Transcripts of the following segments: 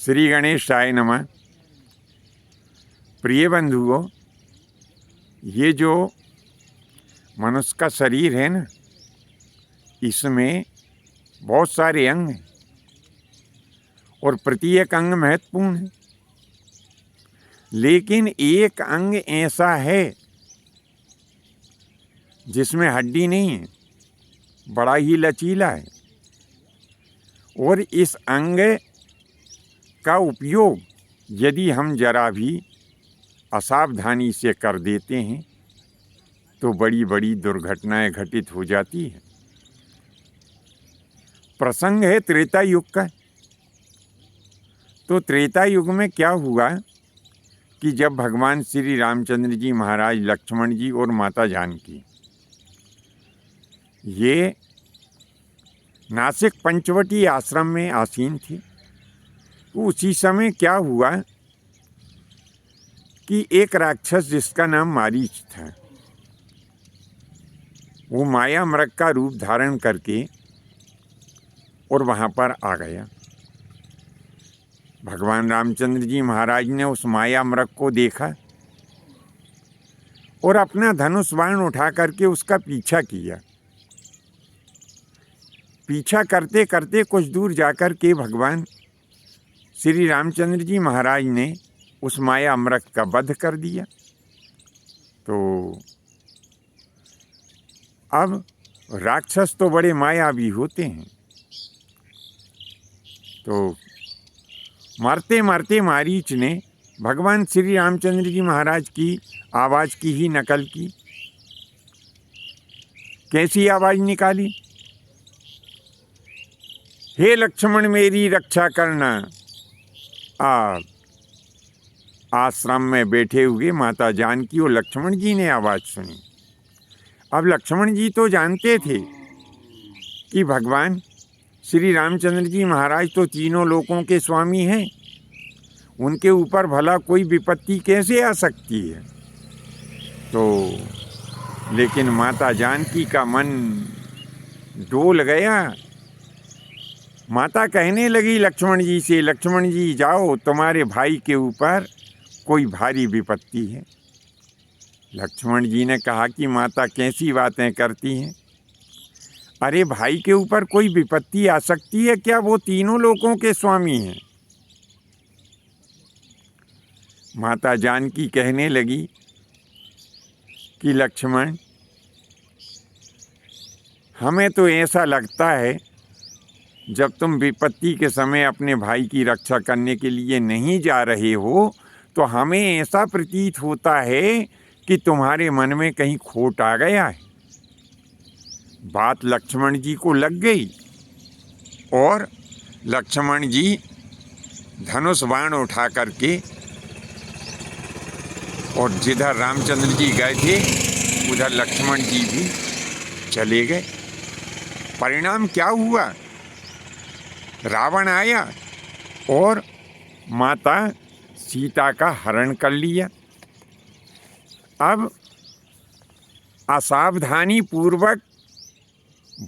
श्री गणेशाय नमः। प्रिय बंधुओं, ये जो मनुष्य का शरीर है ना, इसमें बहुत सारे अंग हैं और प्रत्येक अंग महत्वपूर्ण है। लेकिन एक अंग ऐसा है जिसमें हड्डी नहीं है, बड़ा ही लचीला है, और इस अंग का उपयोग यदि हम जरा भी असावधानी से कर देते हैं तो बड़ी बड़ी दुर्घटनाएं घटित हो जाती हैं। प्रसंग है त्रेता युग का। तो त्रेता युग में क्या हुआ कि जब भगवान श्री रामचंद्र जी महाराज, लक्ष्मण जी और माता जानकी ये नासिक पंचवटी आश्रम में आसीन थी, उसी समय क्या हुआ कि एक राक्षस जिसका नाम मारीच था, वो माया मृग का रूप धारण करके और वहाँ पर आ गया। भगवान रामचंद्र जी महाराज ने उस माया मृग को देखा और अपना धनुष बाण उठा करके उसका पीछा किया। पीछा करते करते कुछ दूर जाकर के भगवान श्री रामचंद्र जी महाराज ने उस माया मृग का वध कर दिया। तो अब राक्षस तो बड़े मायावी होते हैं, तो मारते मारते मारीच ने भगवान श्री रामचंद्र जी महाराज की आवाज़ की ही नकल की। कैसी आवाज़ निकाली? हे लक्ष्मण मेरी रक्षा करना। आप आश्रम में बैठे हुए माता जानकी और लक्ष्मण जी ने आवाज़ सुनी। अब लक्ष्मण जी तो जानते थे कि भगवान श्री रामचंद्र जी महाराज तो तीनों लोकों के स्वामी हैं, उनके ऊपर भला कोई विपत्ति कैसे आ सकती है। तो लेकिन माता जानकी का मन डोल गया। माता कहने लगी लक्ष्मण जी से, लक्ष्मण जी जाओ, तुम्हारे भाई के ऊपर कोई भारी विपत्ति है। लक्ष्मण जी ने कहा कि माता कैसी बातें करती हैं? अरे भाई के ऊपर कोई विपत्ति आ सकती है क्या? वो तीनों लोकों के स्वामी हैं। माता जानकी कहने लगी कि लक्ष्मण, हमें तो ऐसा लगता है जब तुम विपत्ति के समय अपने भाई की रक्षा करने के लिए नहीं जा रहे हो तो हमें ऐसा प्रतीत होता है कि तुम्हारे मन में कहीं खोट आ गया है। बात लक्ष्मण जी को लग गई और लक्ष्मण जी धनुष बाण उठा करके और जिधर रामचंद्र जी गए थे उधर लक्ष्मण जी भी चले गए। परिणाम क्या हुआ? रावण आया और माता सीता का हरण कर लिया। अब असावधानी पूर्वक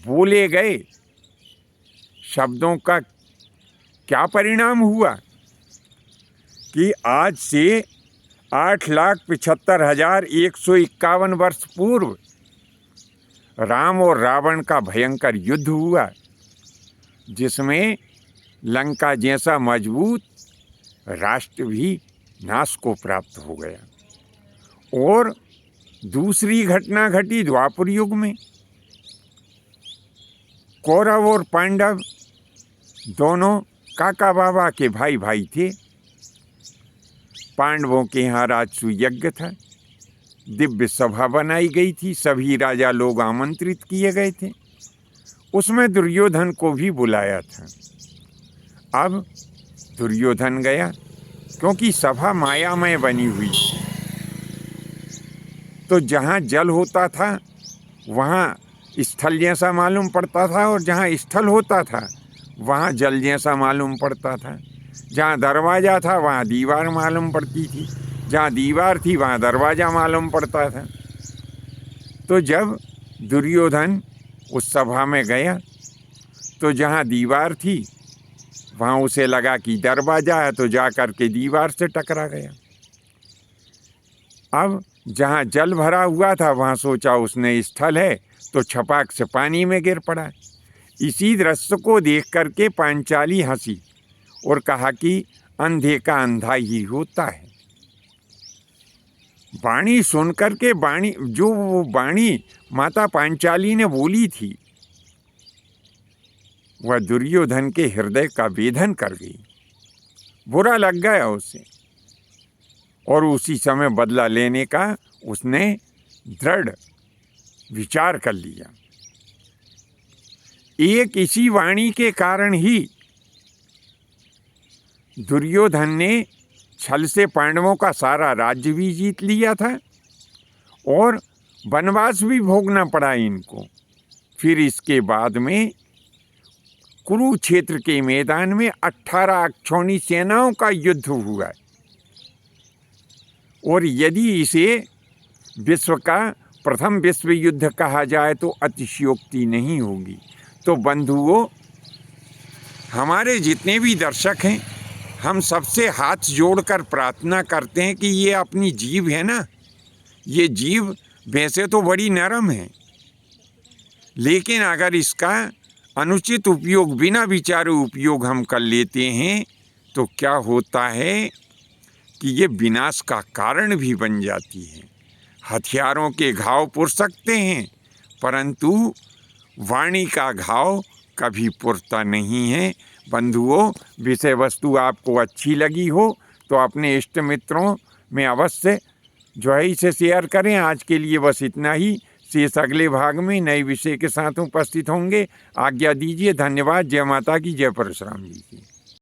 बोले गए शब्दों का क्या परिणाम हुआ कि आज से 8,75,151 वर्ष पूर्व राम और रावण का भयंकर युद्ध हुआ, जिसमें लंका जैसा मजबूत राष्ट्र भी नाश को प्राप्त हो गया। और दूसरी घटना घटी द्वापर युग में। कौरव और पांडव दोनों काका बाबा के भाई भाई थे। पांडवों के यहाँ राजसूय यज्ञ था, दिव्य सभा बनाई गई थी, सभी राजा लोग आमंत्रित किए गए थे, उसमें दुर्योधन को भी बुलाया था। अब दुर्योधन गया क्योंकि सभा मायामय बनी हुई थी। तो जहाँ जल होता था वहाँ स्थल जैसा मालूम पड़ता था, और जहाँ स्थल होता था वहाँ जल जैसा मालूम पड़ता था। जहाँ दरवाज़ा था वहाँ दीवार मालूम पड़ती थी, जहाँ दीवार थी वहाँ दरवाज़ा मालूम पड़ता था। तो जब दुर्योधन उस सभा में गया तो जहाँ दीवार थी वहाँ उसे लगा कि दरवाजा है, तो जा कर के दीवार से टकरा गया। अब जहाँ जल भरा हुआ था वहाँ सोचा उसने स्थल है, तो छपाक से पानी में गिर पड़ा। इसी दृश्य को देख करके पांचाली हंसी और कहा कि अंधे का अंधा ही होता है। वाणी सुन करके वो वाणी माता पांचाली ने बोली थी, वह दुर्योधन के हृदय का वेधन कर गई। बुरा लग गया उसे, और उसी समय बदला लेने का उसने दृढ़ विचार कर लिया। एक इसी वाणी के कारण ही दुर्योधन ने छल से पांडवों का सारा राज्य भी जीत लिया था और वनवास भी भोगना पड़ा इनको। फिर इसके बाद में कुरुक्षेत्र के मैदान में 18 अक्षौणी सेनाओं का युद्ध हुआ, और यदि इसे विश्व का प्रथम विश्व युद्ध कहा जाए तो अतिशयोक्ति नहीं होगी। तो बंधुओं, हमारे जितने भी दर्शक हैं, हम सबसे हाथ जोड़कर प्रार्थना करते हैं कि ये अपनी जीभ है ना, ये जीभ वैसे तो बड़ी नरम है, लेकिन अगर इसका अनुचित उपयोग, बिना विचारे उपयोग हम कर लेते हैं तो क्या होता है कि ये विनाश का कारण भी बन जाती है। हथियारों के घाव पुर सकते हैं, परंतु वाणी का घाव कभी पुरता नहीं है। बंधुओं, विषय वस्तु आपको अच्छी लगी हो तो अपने इष्ट मित्रों में अवश्य जो है इसे शेयर करें। आज के लिए बस इतना ही। शेष अगले भाग में नए विषय के साथ उपस्थित होंगे। आज्ञा दीजिए। धन्यवाद। जय माता की, जय परशुराम जी की।